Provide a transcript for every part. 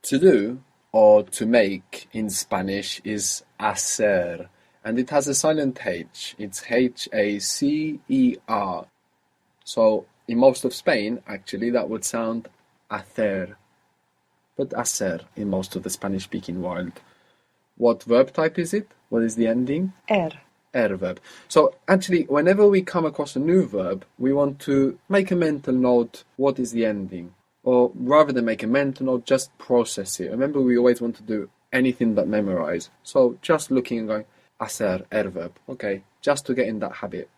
To do or to make in Spanish is hacer, and it has a silent H. It's Hacer. So in most of Spain, actually, that would sound hacer, but hacer in most of the Spanish-speaking world. What verb type is it? What is the ending? Verb. So actually, whenever we come across a new verb, we want to make a mental note, what is the ending? Or rather than make a mental note, just process it. Remember, we always want to do anything but memorize. So just looking and going, hacer, verb. Okay, just to get in that habit.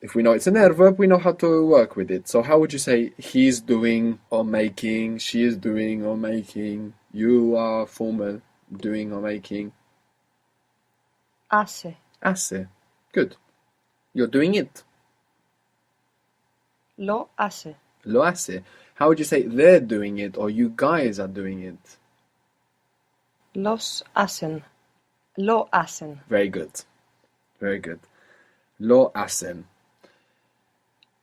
If we know it's an verb, we know how to work with it. So how would you say he's doing or making, she is doing or making, you are formal, doing or making? Hace. Hace. Good. You're doing it. Lo hace. Lo hace. How would you say they're doing it or you guys are doing it? Los hacen. Lo hacen. Very good. Very good. Lo hacen.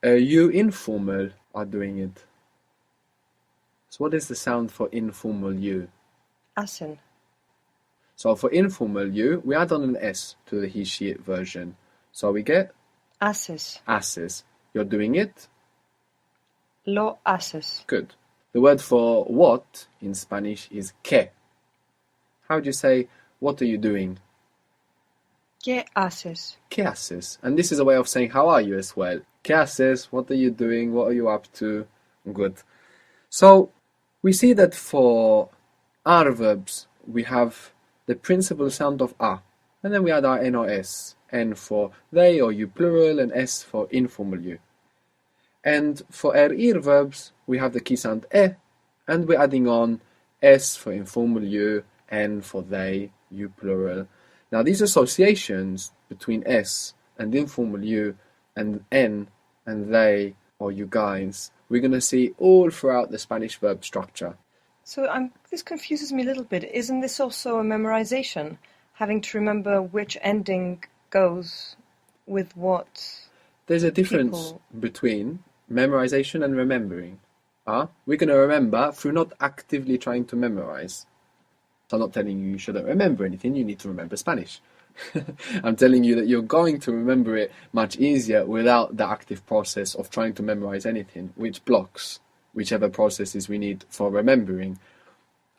You informal are doing it. So what is the sound for informal you? Hacen. So for informal you, we add on an S to the he, she, it version. So we get Haces. haces. You're doing it. Lo haces. Good. The word for what in Spanish is que. How would you say, what are you doing? ¿Qué haces? ¿Qué haces? And this is a way of saying, how are you as well? ¿Qué haces? What are you doing? What are you up to? Good. So we see that for our verbs, we have the principal sound of a. And then we add our N or S. N for they or you plural and S for informal you. And for our ir verbs, we have the key sound e, and we're adding on S for informal you, N for they, you plural. Now these associations between S and informal you and N and they or you guys, we're going to see all throughout the Spanish verb structure. So this confuses me a little bit. Isn't this also a memorization? Having to remember which ending goes with what? There's a difference between memorization and remembering. We're going to remember through not actively trying to memorize. So I'm not telling you shouldn't remember anything, you need to remember Spanish. I'm telling you that you're going to remember it much easier without the active process of trying to memorize anything, which blocks whichever processes we need for remembering.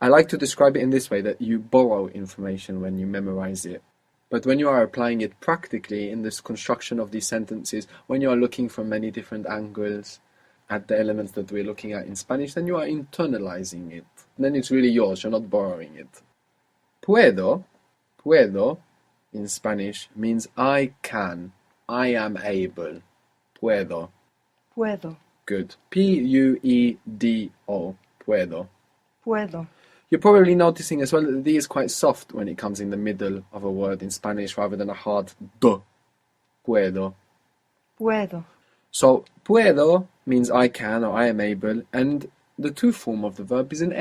I like to describe it in this way, that you borrow information when you memorize it. But when you are applying it practically in this construction of these sentences, when you are looking from many different angles at the elements that we're looking at in Spanish, then you are internalizing it. And then it's really yours, you're not borrowing it. Puedo in Spanish means I can, I am able. Puedo. Puedo. Good. P-U-E-D-O. Puedo. Puedo. You're probably noticing as well that the D is quite soft when it comes in the middle of a word in Spanish rather than a hard D. Puedo. Puedo. So, puedo means I can or I am able, and the to form of the verb is an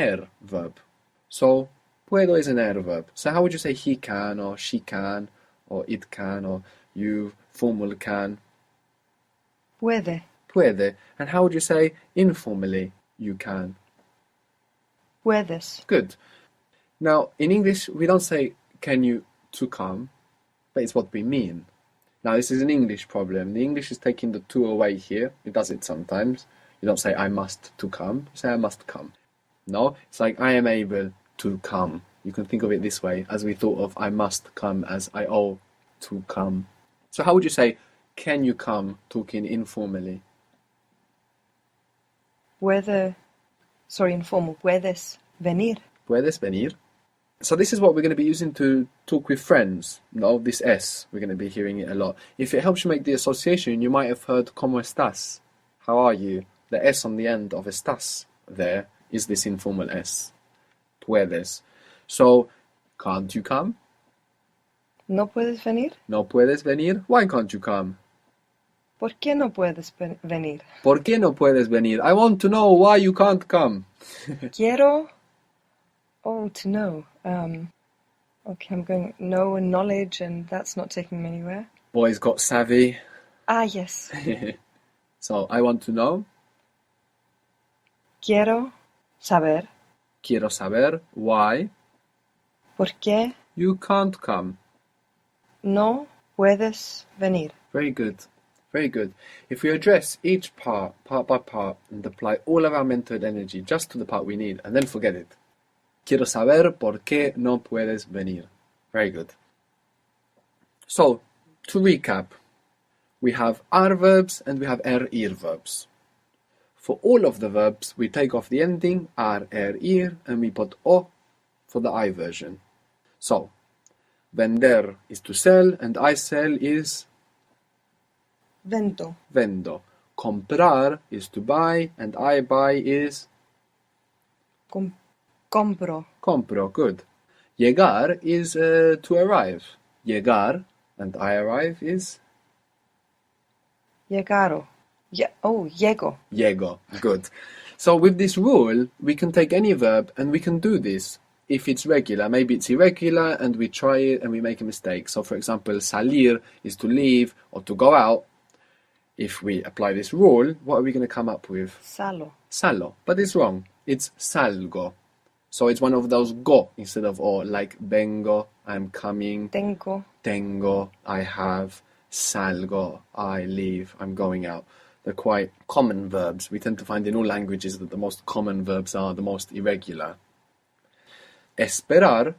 verb. So, puedo is an verb. So how would you say he can or she can or it can or you formal can? Puede. Puede. And how would you say informally you can? Puedes. Good. Now, in English, we don't say, can you to come, but it's what we mean. Now, this is an English problem. The English is taking the to away here. It does it sometimes. You don't say, I must to come. You say, I must come. No, it's like, I am able to come. You can think of it this way, as we thought of I must come as I owe to come. So how would you say, can you come, talking informally? Informal. Puedes venir. Puedes venir. So this is what we're going to be using to talk with friends. No, this S, we're going to be hearing it a lot. If it helps you make the association, you might have heard ¿Cómo estás? How are you? The S on the end of estás there is this informal S. Puedes. So, can't you come? ¿No puedes venir? No puedes venir? Why can't you come? ¿Por qué no puedes venir? ¿Por qué no puedes venir? I want to know why you can't come. Quiero... Oh, to know. Okay, I'm going know and knowledge, and that's not taking me anywhere. Boys got savvy. Ah, yes. So, I want to know. Quiero saber. Quiero saber why ¿Por qué you can't come. no puedes venir? Very good. Very good. If we address each part by part, and apply all of our mental energy just to the part we need, and then forget it. Quiero saber por qué no puedes venir. Very good. So, to recap, we have are verbs and we have ir verbs. For all of the verbs, we take off the ending ar, ir, and we put o for the I version. So, vender is to sell, and I sell is Vendo. vendo. Comprar is to buy, and I buy is Compro. compro. Good. Llegar is to arrive. Llegar, and I arrive is Llegaro. Llego. llego. Good. So with this rule, we can take any verb and we can do this. If it's regular, maybe it's irregular and we try it and we make a mistake. So for example, salir is to leave or to go out. If we apply this rule, what are we going to come up with? Salo. Salo. But it's wrong. It's salgo. So it's one of those go instead of o, like vengo, I'm coming. Tengo, I have. Salgo, I leave, I'm going out. They're quite common verbs. We tend to find in all languages that the most common verbs are the most irregular. Esperar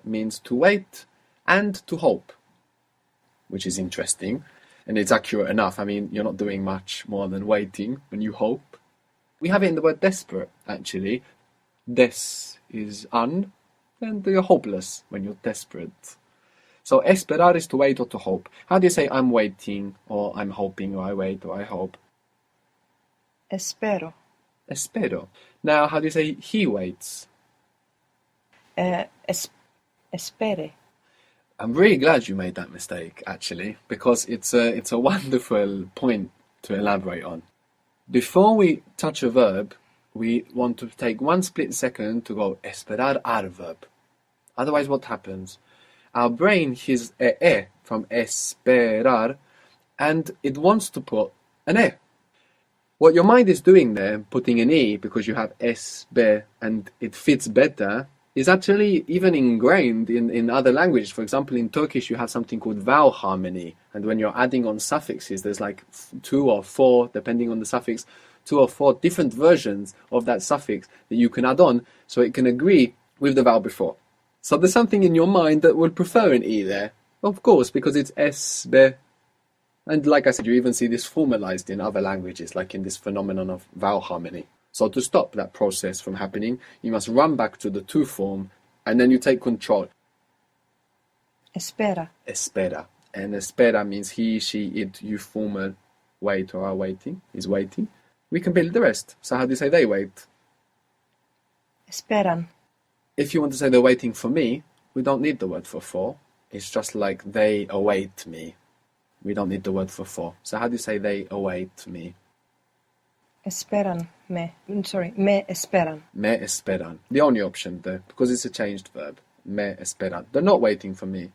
means to wait and to hope, which is interesting. And it's accurate enough. I mean, you're not doing much more than waiting when you hope. We have it in the word desperate, actually. Des is un, and you're hopeless when you're desperate. So esperar is to wait or to hope. How do you say I'm waiting, or I'm hoping, or I wait, or I hope? Espero. Espero. Now, how do you say he waits? Espere. I'm really glad you made that mistake, actually, because it's a wonderful point to elaborate on. Before we touch a verb, we want to take one split second to go esperar ar verb. Otherwise, what happens? Our brain hears e from esperar, and it wants to put an e. What your mind is doing there, putting an e because you have esbe and it fits better, is actually even ingrained in other languages. For example, in Turkish, you have something called vowel harmony. And when you're adding on suffixes, there's like 2 or 4, depending on the suffix, 2 or 4 different versions of that suffix that you can add on so it can agree with the vowel before. So there's something in your mind that would prefer an e there. Of course, because it's esbe. And like I said, you even see this formalized in other languages, like in this phenomenon of vowel harmony. So to stop that process from happening, you must run back to the to form, and then you take control. Espera. Espera. And espera means he, she, it, you formal wait or are waiting, is waiting. We can build the rest. So how do you say they wait? Esperan. If you want to say they're waiting for me, we don't need the word for. It's just like they await me. We don't need the word for. So how do you say they await me? Esperan me. Me esperan. Me esperan. The only option there, because it's a changed verb. Me esperan. They're not waiting for me.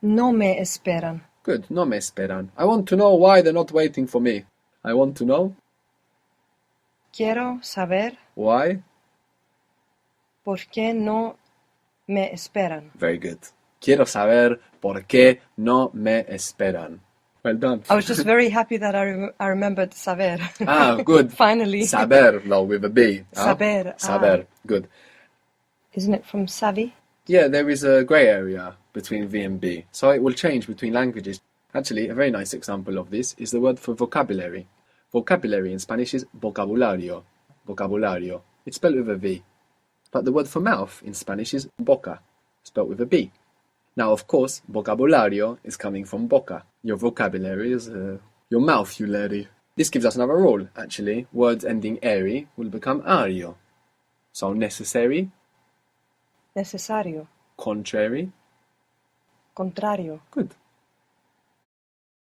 No me esperan. Good, no me esperan. I want to know why they're not waiting for me. I want to know. Quiero saber Why? por qué no me esperan. Very good. Quiero saber por qué no me esperan. Well done. I was just very happy that I remembered saber. Ah, good. Finally. Saber, though, with a B. Saber. Saber. Good. Isn't it from savi? Yeah, there is a grey area between V and B, so it will change between languages. Actually, a very nice example of this is the word for vocabulary. Vocabulary in Spanish is vocabulario. Vocabulario. It's spelled with a V. But the word for mouth in Spanish is boca, spelled with a B. Now, of course, vocabulario is coming from boca. Your vocabulary is your mouthulary. This gives us another rule, actually. Words ending ary will become ario. So necessary. Necesario. Contrary. Contrario. Good.